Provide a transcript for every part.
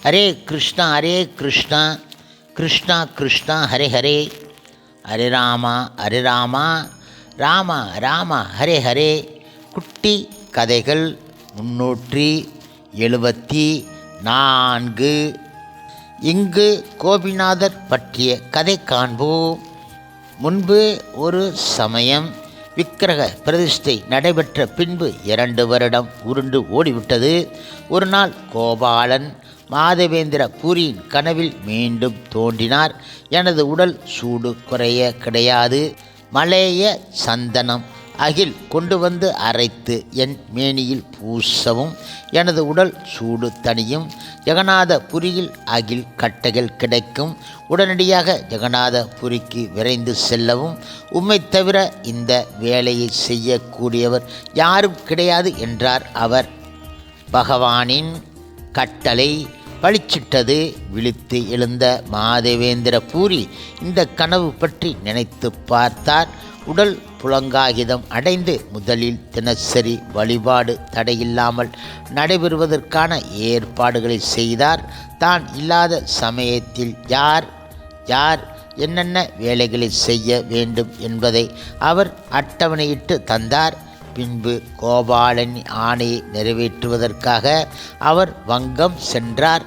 ஹரே கிருஷ்ணா கிருஷ்ணா கிருஷ்ணா ஹரே ஹரே, ஹரே ராமா ராம ராம ஹரே ஹரே. குட்டி கதைகள் 374. இங்கு கோபிநாதர் பற்றிய கதை காண்போம். முன்பு ஒரு சமயம் விக்கிரக பிரதிஷ்டை நடைபெற்ற பின்பு 2 வருடம் உருண்டு ஓடிவிட்டது. ஒரு நாள் கோபாலன் மாதவேந்திர பூரியின் கனவில் மீண்டும் தோன்றினார். எனது உடல் சூடு குறைய கிடையாது. மலேய சந்தனம் அகில் கொண்டு வந்து அரைத்து என் மேனியில் பூசவும் எனது உடல் சூடு தணியும். ஜெகநாதபுரியில் அகில் கட்டைகள் கிடைக்கும். உடனடியாக ஜெகநாதபுரிக்கு விரைந்து செல்லவும். உம்மை தவிர இந்த வேலையை செய்யக்கூடியவர் யாரும் கிடையாது என்றார் அவர். பகவானின் கட்டளை பளிச்சிட்டது. விழித்து எழுந்த மாதவேந்திர பூரி இந்த கனவு பற்றி நினைத்து பார்த்தார். உடல் புலங்காகிதம் அடைந்து முதலில் தினசரி வழிபாடு தடையில்லாமல் நடைபெறுவதற்கான ஏற்பாடுகளை செய்தார். தான் இல்லாத சமயத்தில் யார் யார் என்னென்ன வேலைகளை செய்ய வேண்டும் என்பதை அவர் அட்டவணையிட்டு தந்தார். பின்பு கோபாலன் ஆணையை நிறைவேற்றுவதற்காக அவர் வங்கம் சென்றார்.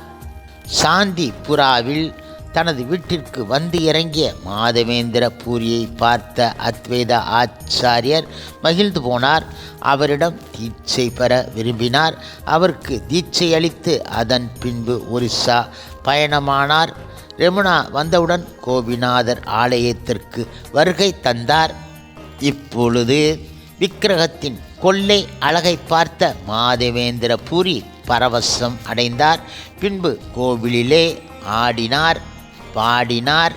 சாந்திபுராவில் தனது வீட்டிற்கு வந்து இறங்கிய மாதவேந்திர பூரியை பார்த்த அத்வைத ஆச்சாரியர் மகிழ்ந்து போனார். அவரிடம் தீட்சை பெற விரும்பினார். அவருக்கு தீட்சை அளித்து அதன் பின்பு ஒரிசா பயணமானார். யமுனா வந்தவுடன் கோபிநாதர் ஆலயத்திற்கு வருகை தந்தார். இப்பொழுது விக்கிரகத்தின் கொள்ளை அழகை பார்த்த மாதவேந்திர பூரி பரவசம் அடைந்தார். பின்பு கோவிலிலே ஆடினார், பாடினார்.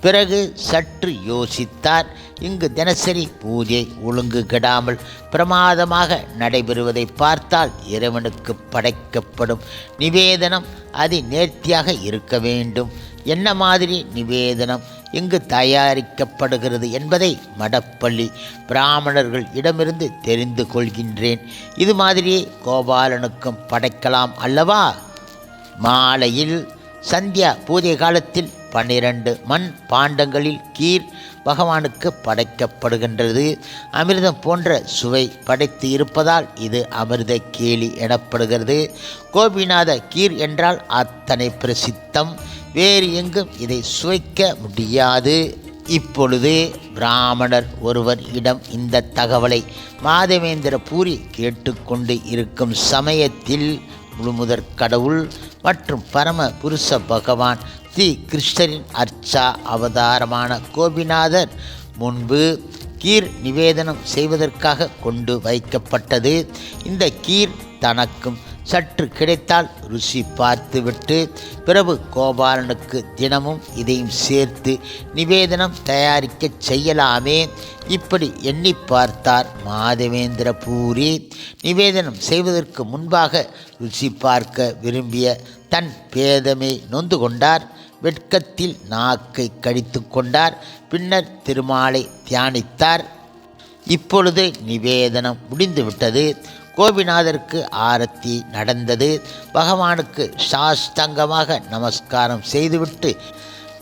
பிறகு சற்று யோசித்தார். இங்கு தினசரி பூஜை ஒழுங்கு கெடாமல் பிரமாதமாக நடைபெறுவதை பார்த்தால் இறைவனுக்கு படைக்கப்படும் நிவேதனம் அதி நேர்த்தியாக இருக்க வேண்டும். என்ன மாதிரி நிவேதனம் இங்கு தயாரிக்கப்படுகிறது என்பதை மடப்பள்ளி பிராமணர்கள் இடமிருந்து தெரிந்து கொள்கின்றேன். இது மாதிரியே கோபாலனுக்கும் படைக்கலாம் அல்லவா? மாலையில் சந்தியா பூஜை காலத்தில் 12 மண் பாண்டங்களில் கீர் பகவானுக்கு படைக்கப்படுகின்றது. அமிர்தம் போன்ற சுவை படைத்து இருப்பதால் இது அமிர்த கேலி எனப்படுகிறது. கோபிநாத கீர் என்றால் அத்தனை பிரசித்தம். வேறு எங்கும் இதை சுவைக்க முடியாது. இப்பொழுது பிராமணர் ஒருவர் இடம் இந்த தகவலை மாதவேந்திர பூரி கேட்டுக்கொண்டு இருக்கும் சமயத்தில் முழுமுதற் கடவுள் மற்றும் பரம புருஷ பகவான் ஸ்ரீ கிருஷ்ணரின் அர்ச்சா அவதாரமான கோபிநாதர் முன்பு கீர் நிவேதனம் செய்வதற்காக கொண்டு வைக்கப்பட்டது. இந்த கீர் தனக்கும் சற்று கிடைத்தால் ருசி பார்த்துவிட்டு பிறகு கோபாலனுக்கு தினமும் இதையும் சேர்த்து நிவேதனம் தயாரிக்க செய்யலாமே. இப்படி எண்ணி பார்த்தார் மாதவேந்திர பூரி. நிவேதனம் செய்வதற்கு முன்பாக ருசி பார்க்க விரும்பிய தன் பேதமை நொந்து கொண்டார். வெட்கத்தில் நாக்கை கடித்து கொண்டார். பின்னர் திருமாலை தியானித்தார். இப்பொழுது நிவேதனம் முடிந்துவிட்டது. கோபிநாதருக்கு ஆரத்தி நடந்தது. பகவானுக்கு சாஷ்டாங்கமாக நமஸ்காரம் செய்துவிட்டு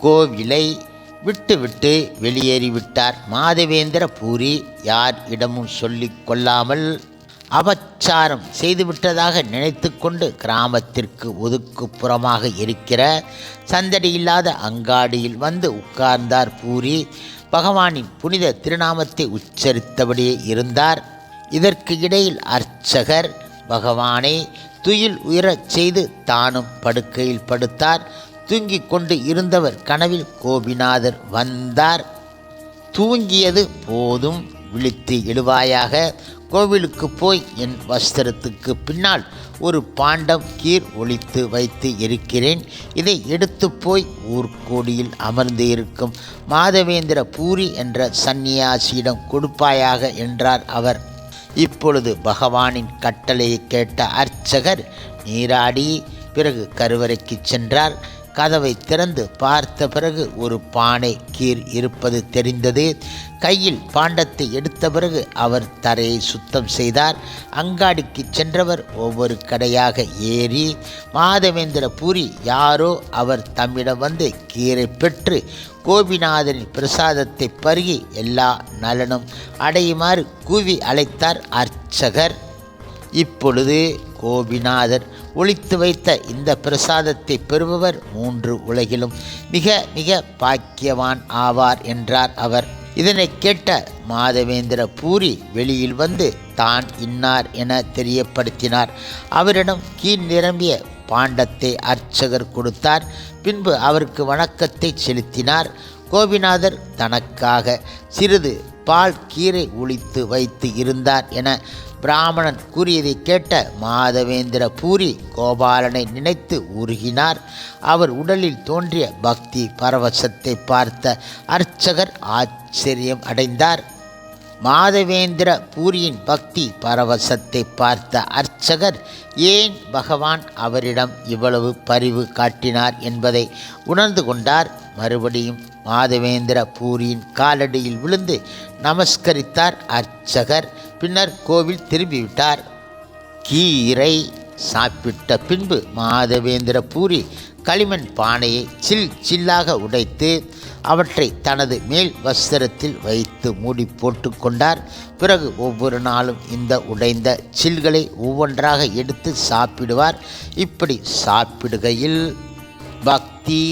கோவிலை விட்டுவிட்டு வெளியேறிவிட்டார் மாதவேந்திர பூரி. யார் இடமும் சொல்லிக் கொள்ளாமல் அபச்சாரம் செய்துவிட்டதாக நினைத்து கொண்டு கிராமத்திற்கு ஒதுக்குப்புறமாக இருக்கிற சந்தடி இல்லாத அங்காடியில் வந்து உட்கார்ந்தார் பூரி. பகவானின் புனித திருநாமத்தை உச்சரித்தபடியே இருந்தார். இதற்கு இடையில் அர்ச்சகர் பகவானை துயில் உயரச் செய்து தானும் படுக்கையில் படுத்தார். தூங்கிக் கொண்டு இருந்தவர் கனவில் கோபிநாதர் வந்தார். தூங்கியது போதும், விழித்து எழுவாயாக. கோவிலுக்கு போய் என் வஸ்திரத்துக்கு பின்னால் ஒரு பாண்டம் கீர் ஒளித்து வைத்து இருக்கிறேன். இதை எடுத்து போய் ஊர்கோடியில் அமர்ந்து இருக்கும் மாதவேந்திர பூரி என்ற சந்நியாசியிடம் கொடுப்பாயாக என்றார் அவர். இப்பொழுது பகவானின் கட்டளையை கேட்ட அர்ச்சகர் நீராடி பிறகு கருவறைக்கு சென்றார். கதவை திறந்து பார்த்த பிறகு ஒரு பானை கீர் இருப்பது தெரிந்தது. கையில் பாண்டத்தை எடுத்த பிறகு அவர் தரையை சுத்தம் செய்தார். அங்காடிக்கு சென்றவர் ஒவ்வொரு கடையாக ஏறி மாதவேந்திர பூரி யாரோ அவர் தம்மிடம் வந்து கீரை பெற்று கோபிநாதனின் பிரசாதத்தை பருகி எல்லா நலனும் அடையுமாறு கூவி அழைத்தார் அர்ச்சகர். இப்பொழுது கோபிநாதர் ஒளித்து வைத்த இந்த பிரசாதத்தை பெறுபவர் 3 உலகிலும் மிக மிக பாக்கியவான் ஆவார் என்றார் அவர். இதனை கேட்ட மாதவேந்திர பூரி வெளியில் வந்து தான் இன்னார் என தெரியப்படுத்தினார். அவரிடம் கீழ் நிரம்பிய பாண்டத்தை அர்ச்சகர் கொடுத்தார். பின்பு அவருக்கு வணக்கத்தை செலுத்தினார். கோபிநாதர் தனக்காக சிறிது பால் கீரை ஒளித்து வைத்து இருந்தார் என பிராமணன் கூறியதை கேட்ட மாதவேந்திர பூரி கோபாலனை நினைத்து உருகினார். அவர் உடலில் தோன்றிய பக்தி பரவசத்தை பார்த்த அர்ச்சகர் ஆச்சரியம் அடைந்தார். மாதவேந்திர பூரியின் பக்தி பரவசத்தை பார்த்த அர்ச்சகர் ஏன் பகவான் அவரிடம் இவ்வளவு பரிவு காட்டினார் என்பதை உணர்ந்து கொண்டார். மறுபடியும் மாதவேந்திர பூரியின் காலடியில் விழுந்து நமஸ்கரித்தார் அர்ச்சகர். பின்னர் கோவில் திரும்பிவிட்டார். கீரை சாப்பிட்ட பின்பு மாதவேந்திர பூரி களிமண் பானையை சில்லாக உடைத்து அவற்றை தனது மேல் வஸ்திரத்தில் வைத்து மூடி போட்டு கொண்டார். பிறகு ஒவ்வொரு நாளும் இந்த உடைந்த சில்களை ஒவ்வொன்றாக எடுத்து சாப்பிடுவார். இப்படி சாப்பிடுகையில் பக்தி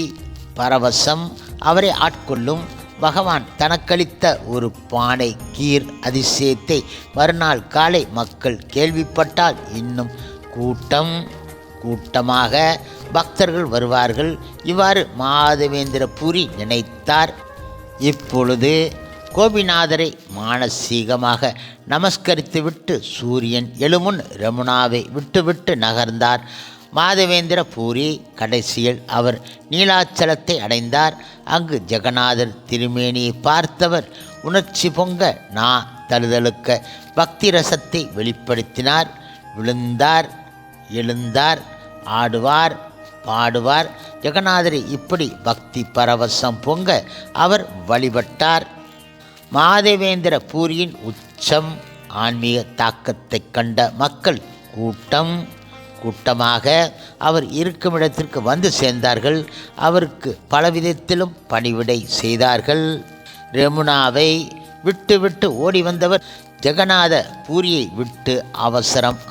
பரவசம் அவரை ஆட்கொள்ளும். பகவான் தனக்களித்த ஒரு பானை கீர் அதிசயத்தை மறுநாள் காலை மக்கள் கேள்விப்பட்டால் இன்னும் கூட்டமாக பக்தர்கள் வருவார்கள். இவ்வாறு மாதவேந்திர பூரி நினைத்தார். இப்பொழுது கோபிநாதரை மானசீகமாக நமஸ்கரித்துவிட்டு சூரியன் எழுமுன் யமுனாவை விட்டுவிட்டு நகர்ந்தார். மாதவேந்திர பூரி கடைசியில் அவர் நீலாச்சலத்தை அடைந்தார். அங்கு ஜெகநாதர் திருமேனியை பார்த்தவர் உணர்ச்சி பொங்க தழுதழுக்க பக்தி ரசத்தை வெளிப்படுத்தினார். விழுந்தார், எழுந்தார், ஆடுவார், பாடுவார். ஜெகநாதரை இப்படி பக்தி பரவசம் பொங்க அவர் வழிபட்டார். மாதவேந்திர பூரியின் உச்சம் ஆன்மீக தாக்கத்தை கண்ட மக்கள் கூட்டமாக அவர் இருக்குமிடத்திற்கு வந்து சேர்ந்தார்கள். அவருக்கு பலவிதத்திலும் பணிவிடை செய்தார்கள். யமுனாவை விட்டு ஓடி வந்தவர் ஜெகநாத பூரியை விட்டு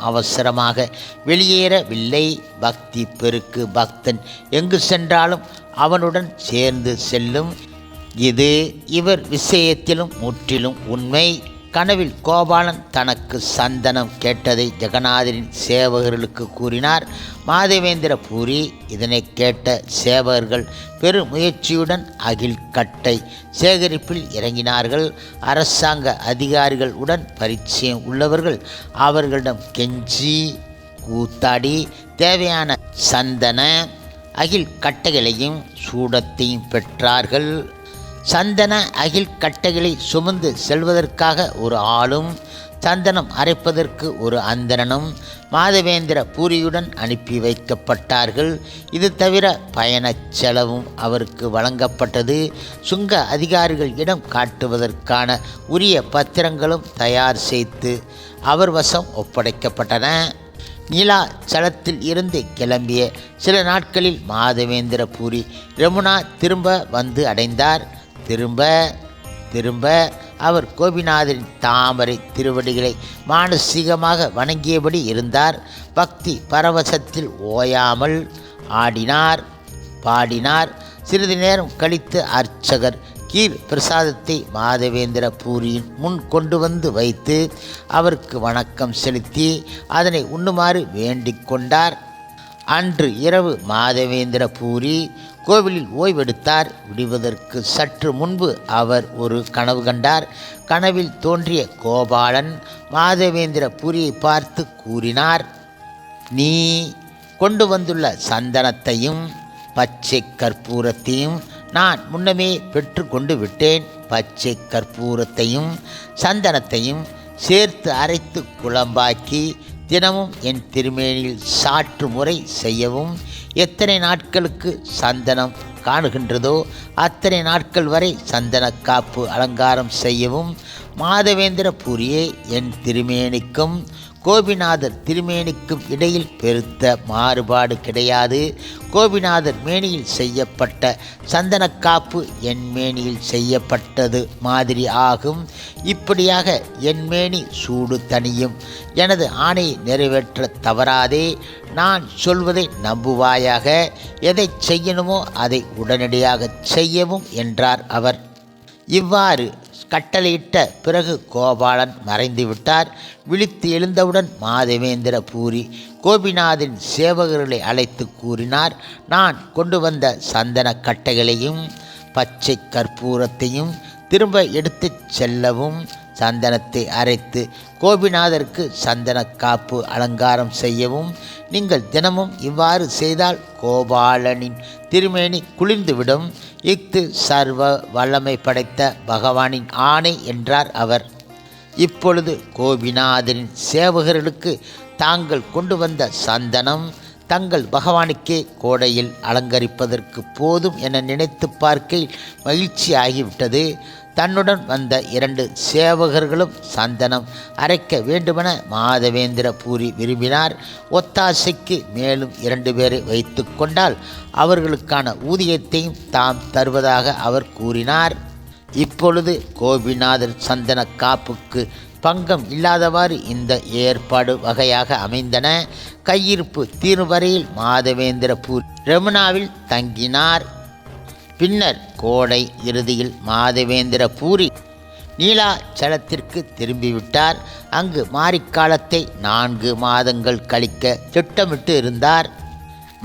அவசரமாக வெளியேறவில்லை. பக்தி பெருக்கு பக்தன் எங்கு சென்றாலும் அவனுடன் சேர்ந்து செல்லும். இது இவர் விஷயத்திலும் முற்றிலும் உண்மை. கனவில் கோபாலன் தனக்கு சந்தனம் கேட்டதை ஜெகநாதரின் சேவகர்களுக்கு கூறினார். மாதவேந்திர பூரி இதனை கேட்ட சேவகர்கள் பெருமுயற்சியுடன் அகில் கட்டை சேகரிப்பில் இறங்கினார்கள். அரசாங்க அதிகாரிகள் உடன் பரிச்சயம் உள்ளவர்கள் அவர்களிடம் கெஞ்சி கூத்தாடி தேவையான சந்தன அகில் கட்டைகளையும் சூடத்தையும் பெற்றார்கள். சந்தன அகில் கட்டைகளை சுமந்து செல்வதற்காக ஒரு ஆளும் சந்தனம் அரைப்பதற்கு ஒரு அந்தணனும் மாதவேந்திர பூரியுடன் அனுப்பி வைக்கப்பட்டார்கள். இது தவிர பயணச் செலவும் அவருக்கு வழங்கப்பட்டது. சுங்க அதிகாரிகள் இடம் காட்டுவதற்கான உரிய பத்திரங்களும் தயார் செய்து அவர் வசம் ஒப்படைக்கப்பட்டன. நீலாச்சலத்தில் இருந்து கிளம்பிய சில நாட்களில் மாதவேந்திர பூரி யமுனா திரும்ப வந்து அடைந்தார். திரும்ப அவர் கோபிநாதரின் தாமரை திருவடிகளை மானசீகமாக வணங்கியபடி இருந்தார். பக்தி பரவசத்தில் ஓயாமல் ஆடினார், பாடினார். சிறிது நேரம் கழித்து அர்ச்சகர் கீர் பிரசாதத்தை மாதவேந்திர பூரியின் முன் கொண்டு வந்து வைத்து அவருக்கு வணக்கம் செலுத்தி அதனை உண்ணுமாறு வேண்டிக் கொண்டார். அன்று இரவு மாதவேந்திர பூரி கோவிலில் ஓய்வெடுத்தார். விடுவதற்கு சற்று முன்பு அவர் ஒரு கனவு கண்டார். கனவில் தோன்றிய கோபாலன் மாதவேந்திர பூரியை பார்த்து கூறினார், நீ கொண்டு வந்துள்ள சந்தனத்தையும் பச்சை கற்பூரத்தையும் நான் முன்னமே பெற்று கொண்டு விட்டேன். பச்சை கற்பூரத்தையும் சந்தனத்தையும் சேர்த்து அரைத்து குழம்பாக்கி தினமும் என் திருமேனியில் சாற்று முறை செய்யவும், எத்தனை நாட்களுக்கு சந்தனம் காணுகின்றதோ அத்தனை நாட்கள் வரை சந்தன காப்பு அலங்காரம் செய்யவும். மாதவேந்திர பூரியே, என் திருமேனிக்கும் கோபிநாதர் திருமேனிக்கும் இடையில் பெருத்த மாறுபாடு கிடையாது. கோபிநாதர் மேனியில் செய்யப்பட்ட சந்தனக்காப்பு என் மேனியில் செய்யப்பட்டது மாதிரி ஆகும். இப்படியாக என் மேனி சூடு தணியும். எனது ஆணையை நிறைவேற்ற தவறாதே. நான் சொல்வதை நம்புவாயாக. எதை செய்யணுமோ அதை உடனடியாக செய்யவும் என்றார் அவர். இவ்வாறு கட்டளையிட்ட பிறகு கோபாலன் மறைந்து விட்டார். விழித்து எழுந்தவுடன் மாதவேந்திர பூரி கோபிநாதின் சேவகர்களை அழைத்து கூறினார், நான் கொண்டு வந்த சந்தன கட்டைகளையும் பச்சை கற்பூரத்தையும் திரும்ப எடுத்துச் செல்லவும். சந்தனத்தை அரைத்து கோபிநாதருக்கு சந்தன காப்பு அலங்காரம் செய்யவும். நீங்கள் தினமும் இவ்வாறு செய்தால் கோபாலனின் திருமேனி குளிர்ந்துவிடும். இஃது சர்வ வல்லமை படைத்த பகவானின் ஆணை என்றார் அவர். இப்பொழுது கோபிநாதனின் சேவகர்களுக்கு தாங்கள் கொண்டு வந்த சந்தனம் தங்கள் பகவானுக்கே கோடையில் அலங்கரிப்பதற்கு போதும் என நினைத்து பார்க்கையில் மகிழ்ச்சி ஆகிவிட்டது. தன்னுடன் வந்த 2 சேவகர்களும் சந்தனம் அரைக்க வேண்டுமென மாதவேந்திர பூரி விரும்பினார். ஒத்தாசைக்கு மேலும் 2 பேரை வைத்து கொண்டால் அவர்களுக்கான ஊதியத்தையும் தாம் தருவதாக அவர் கூறினார். இப்பொழுது கோபிநாதர் சந்தன காப்புக்கு பங்கம் இல்லாதவாறு இந்த ஏற்பாடு வகையாக அமைந்தன. கையிருப்பு தீரும் வரையில் மாதவேந்திர பூரி ரமுனாவில் தங்கினார். பின்னர் கோடை இறுதியில் மாதவேந்திர பூரி நீலாச்சலத்திற்கு திரும்பிவிட்டார். அங்கு மாரிக்காலத்தை 4 மாதங்கள் கழிக்க திட்டமிட்டு இருந்தார்.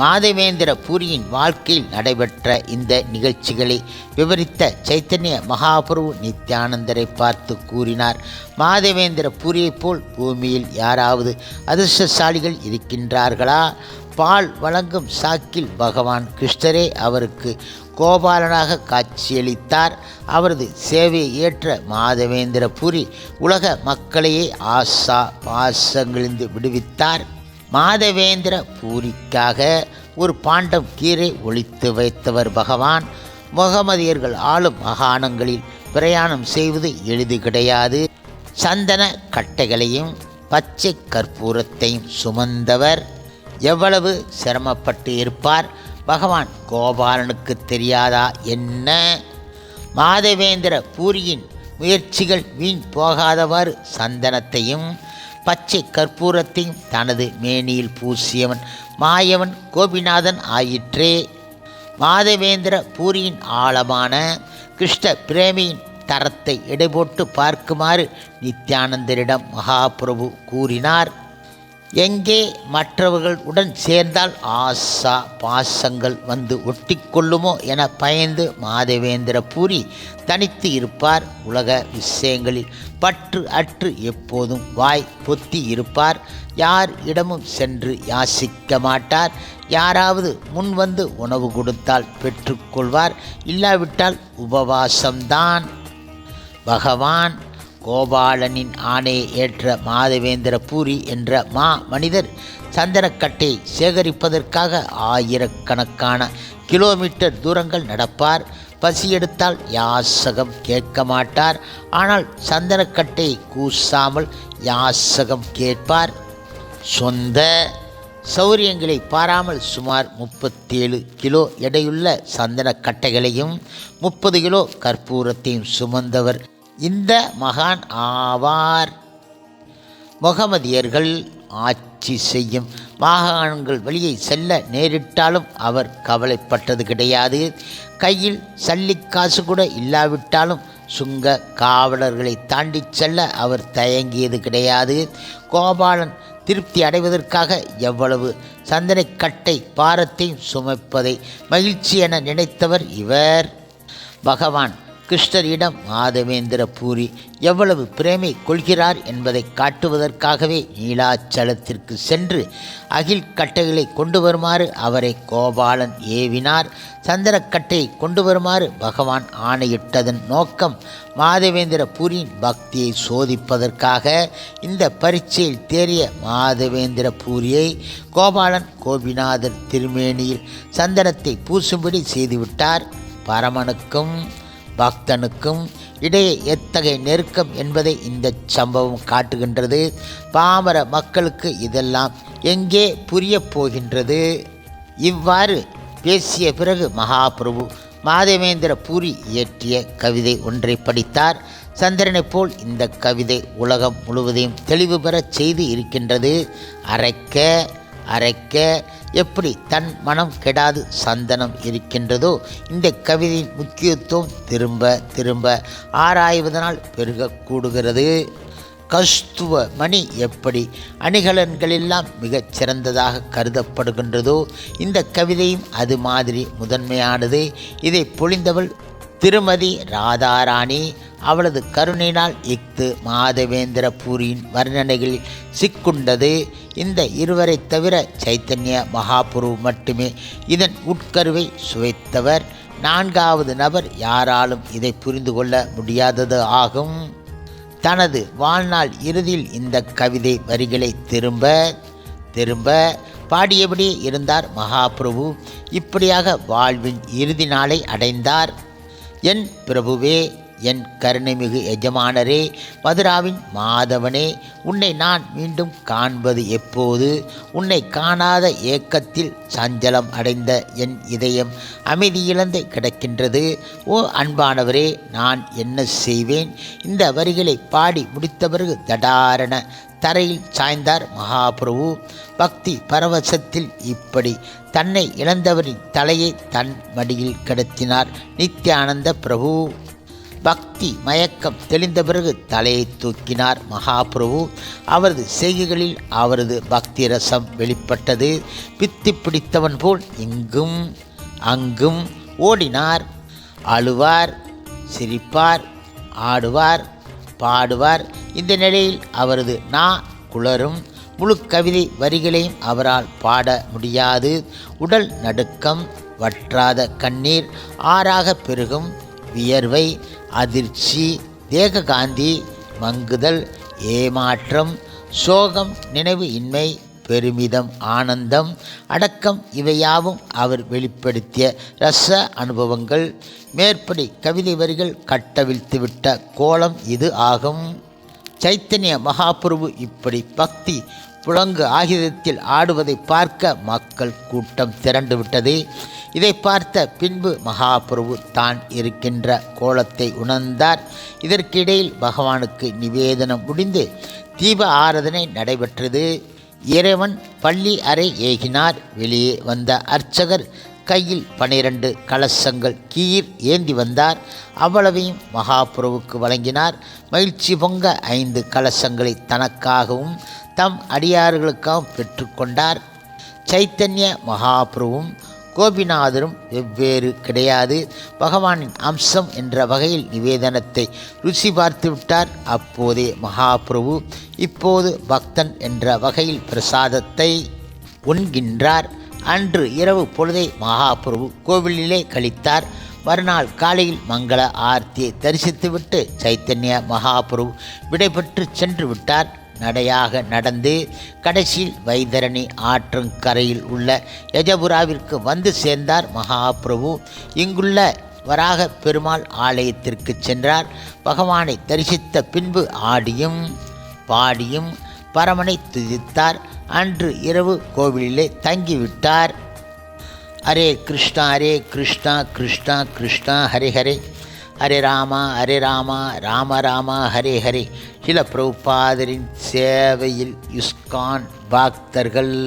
மாதவேந்திர பூரியின் வாழ்க்கையில் நடைபெற்ற இந்த நிகழ்ச்சிகளை விவரித்த சைத்தன்ய மகாபிரபு நித்யானந்தரை பார்த்து கூறினார், மாதவேந்திர பூரியைப் போல் பூமியில் யாராவது அதிர்ஷ்டசாலிகள் இருக்கின்றார்களா? பால் வழங்கும் சாக்கில் பகவான் கிருஷ்ணரே அவருக்கு கோபாலனாக காட்சியளித்தார். அவரது சேவையை ஏற்ற மாதவேந்திர பூரி உலக மக்களையே ஆசா பாசங்களிலிருந்து விடுவித்தார். மாதவேந்திர பூரிக்காக ஒரு பாண்டம் கீரை ஒளித்து வைத்தவர் பகவான். முகமதியர்கள் ஆளும் மாகாணங்களில் பிரயாணம் செய்வது எளிது கிடையாது. சந்தன கட்டைகளையும் பச்சை கற்பூரத்தையும் சுமந்தவர் எவ்வளவு சிரமப்பட்டு இருப்பார். பகவான் கோபாலனுக்கு தெரியாதா என்ன? மாதவேந்திர பூரியின் முயற்சிகள் வீண் போகாதவாறு சந்தனத்தையும் பச்சை கற்பூரத்தையும் தனது மேனியில் பூசியவன் மாயவன் கோபிநாதன் ஆயிற்றே. மாதவேந்திர பூரியின் ஆழமான கிருஷ்ண பிரேமியின் தரத்தை எடைபோட்டு பார்க்குமாறு நித்யானந்தரிடம் மகாபிரபு கூறினார். எங்கே மற்றவர்கள் உடன் சேர்ந்தால் ஆசா பாசங்கள் வந்து ஒட்டி கொள்ளுமோ என பயந்து மாதவேந்திர பூரி தனித்து இருப்பார். உலக விஷயங்களில் பற்று அற்று எப்போதும் வாய் பொத்தி இருப்பார். யார் இடமும் சென்று யாசிக்க மாட்டார். யாராவது முன் வந்து உணவு கொடுத்தால் பெற்றுக்கொள்வார், இல்லாவிட்டால் உபவாசம்தான். பகவான் கோபாலனின் ஆணையை ஏற்ற மாதவேந்திர பூரி என்ற மனிதர் சந்தனக்கட்டை சேகரிப்பதற்காக ஆயிரக்கணக்கான கிலோமீட்டர் தூரங்கள் நடப்பார். பசி எடுத்தால் யாசகம் கேட்க மாட்டார். ஆனால் சந்தனக்கட்டை கூசாமல் யாசகம் கேட்பார். சொந்த சௌரியங்களை பாராமல் சுமார் 37 கிலோ எடையுள்ள சந்தனக்கட்டைகளையும் 30 கிலோ கற்பூரத்தையும் சுமந்தவர் இந்த மகான் ஆவார். முகமதியர்கள் ஆட்சி செய்யும் மாகாணங்கள் வழியை செல்ல நேரிட்டாலும் அவர் கவலைப்பட்டது கிடையாது. கையில் சல்லிக்காசு கூட இல்லாவிட்டாலும் சுங்க காவலர்களை தாண்டி செல்ல அவர் தயங்கியது கிடையாது. கோபாலன் திருப்தி அடைவதற்காக எவ்வளவு சந்தனக்கட்டை பாரத்தையும் சுமப்பதை மகிழ்ச்சி என நினைத்தவர் இவர். பகவான் கிருஷ்ணரிடம் மாதவேந்திர பூரி எவ்வளவு பிரேமை கொள்கிறார் என்பதை காட்டுவதற்காகவே நீலாச்சலத்திற்கு சென்று அகில் கட்டைகளை கொண்டு வருமாறு அவரை கோபாலன் ஏவினார். சந்திரக்கட்டையை கொண்டு வருமாறு பகவான் ஆணையிட்டதன் நோக்கம் மாதவேந்திர பூரியின் பக்தியை சோதிப்பதற்காக. இந்த பரீட்சையில் தேறிய மாதவேந்திர பூரியை கோபாலன் கோபிநாதர் திருமேனியில் சந்தனத்தை பூசும்படி செய்துவிட்டார். பரமனுக்கும் பக்தனுக்கும் இடையே எத்தகைய நெருக்கம் என்பதை இந்த சம்பவம் காட்டுகின்றது. பாமர மக்களுக்கு இதெல்லாம் எங்கே புரியப் போகின்றது? இவ்வாறு பேசிய பிறகு மகாபிரபு மாதவேந்திர பூரி இயற்றிய கவிதை ஒன்றை படித்தார். சந்திரனைப் போல் இந்த கவிதை உலகம் முழுவதையும் தெளிவு பெறச் செய்து இருக்கின்றது. அரைக்க அரைக்க எப்படி தன் மனம் கெடாது சந்தனம் இருக்கின்றதோ, இந்த கவிதையின் முக்கியத்துவம் திரும்ப திரும்ப ஆராய்வதனால் பெருகக்கூடுகிறது. கஸ்துவ மணி எப்படி அணிகலன்களெல்லாம் மிகச் சிறந்ததாக கருதப்படுகின்றதோ, இந்த கவிதையும் அது மாதிரி முதன்மையானது. இதை பொழிந்தவள் திருமதி ராதாராணி. அவளது கருணையினால் இஃது மாதவேந்திர பூரியின் வர்ணனைகளில் சிக்குண்டது. இந்த இருவரை தவிர சைத்தன்ய மகாபுரு மட்டுமே இதன் உட்கருவை சுவைத்தவர். நான்காவது நபர் யாராலும் இதை புரிந்து கொள்ள முடியாதது ஆகும். தனது வாழ்நாள் இறுதியில் இந்த கவிதை வரிகளை திரும்ப திரும்ப பாடியபடியே இருந்தார் மகாபிரபு. இப்படியாக வாழ்வின் இறுதி நாளை அடைந்தார். என் பிரபுவே, என் கருணைமிகு எஜமானரே, மதுராவின் மாதவனே, உன்னை நான் மீண்டும் காண்பது எப்போது? உன்னை காணாத ஏக்கத்தில் சஞ்சலம் அடைந்த என் இதயம் அமைதியிழந்து கிடக்கின்றது. ஓ அன்பானவரே, நான் என்ன செய்வேன்? இந்த வரிகளை பாடி முடித்த பிறகு தடாரண தரையில் சாய்ந்தார் மகாபிரபு. பக்தி பரவசத்தில் இப்படி தன்னை இழந்தவரின் தலையை தன் மடியில் கிடத்தினார் நித்யானந்த பிரபு. பக்தி மயக்கம் தெளிந்த பிறகு தலையை தூக்கினார் மகாபிரபு. அவரது செய்கைகளில் அவரது பக்தி ரசம் வெளிப்பட்டது. பித்தி பிடித்தவன் போல் இங்கும் அங்கும் ஓடினார். அழுவார், சிரிப்பார், ஆடுவார், பாடுவார். இந்த நிலையில் அவரது நா குளரும். முழு கவிதை வரிகளையும் அவரால் பாட முடியாது. உடல் நடுக்கம், வற்றாத கண்ணீர், ஆறாக பெருகும் வியர்வை, அதிர்ச்சி, தேககாந்தி, மங்குதல், ஏமாற்றம், சோகம், நினைவு இன்மை, பெருமிதம், ஆனந்தம், அடக்கம் இவையாவும் அவர் வெளிப்படுத்திய ரச அனுபவங்கள். மேற்படி கவிதை வரிகள் கட்டவிழ்த்துவிட்ட கோலம் இது ஆகும். சைத்தன்ய மகாபிரபு இப்படி பக்தி புலங்கு ஆயுதத்தில் ஆடுவதை பார்க்க மக்கள் கூட்டம் திரண்டுவிட்டது. இதை பார்த்த பின்பு மகாபிரபு தான் இருக்கின்ற கோலத்தை உணர்ந்தார். இதற்கிடையில் பகவானுக்கு நிவேதனம் முடிந்து தீப ஆராதனை நடைபெற்றது. இறைவன் பள்ளி அறை ஏகினார். வெளியே வந்த அர்ச்சகர் கையில் 12 கலசங்கள் கீர் ஏந்தி வந்தார். அவ்வளவையும் மகாபிரபுக்கு வழங்கினார். மகிழ்ச்சி பொங்க 5 கலசங்களை தனக்காகவும் தம் அடியார்களுக்காகவும் பெற்றுக்கொண்டார். சைத்தன்ய மகாபிரபுவும் கோபிநாதரும் வெவ்வேறு கிடையாது. பகவானின் அம்சம் என்ற வகையில் நிவேதனத்தை ருசி பார்த்து விட்டார். அப்போதே மகாபிரபு இப்போது பக்தன் என்ற வகையில் பிரசாதத்தை உண்கின்றார். அன்று இரவு பொழுதை மகாபிரபு கோவிலிலே கழித்தார். மறுநாள் காலையில் மங்கள ஆர்த்தியை தரிசித்துவிட்டு சைத்தன்ய மகாபிரபு விடைபெற்று சென்று விட்டார். நடையாக நடந்து கடைசியில் வைதரணி ஆற்றங்கரையில் உள்ள யஜபுராவிற்கு வந்து சேர்ந்தார் மகாபிரபு. இங்குள்ள வராக பெருமாள் ஆலயத்திற்கு சென்றார். பகவானை தரிசித்த பின்பு ஆடியும் பாடியும் பரமனை துதித்தார். அன்று இரவு கோவிலிலே தங்கிவிட்டார். ஹரே கிருஷ்ணா ஹரே கிருஷ்ணா கிருஷ்ணா கிருஷ்ணா ஹரே ஹரே, ஹரே ராமா ராம ராம ஹரே ஹரே. சில பிரபுபாதரின் சேவையில் இஸ்கான் பக்தர்கள்.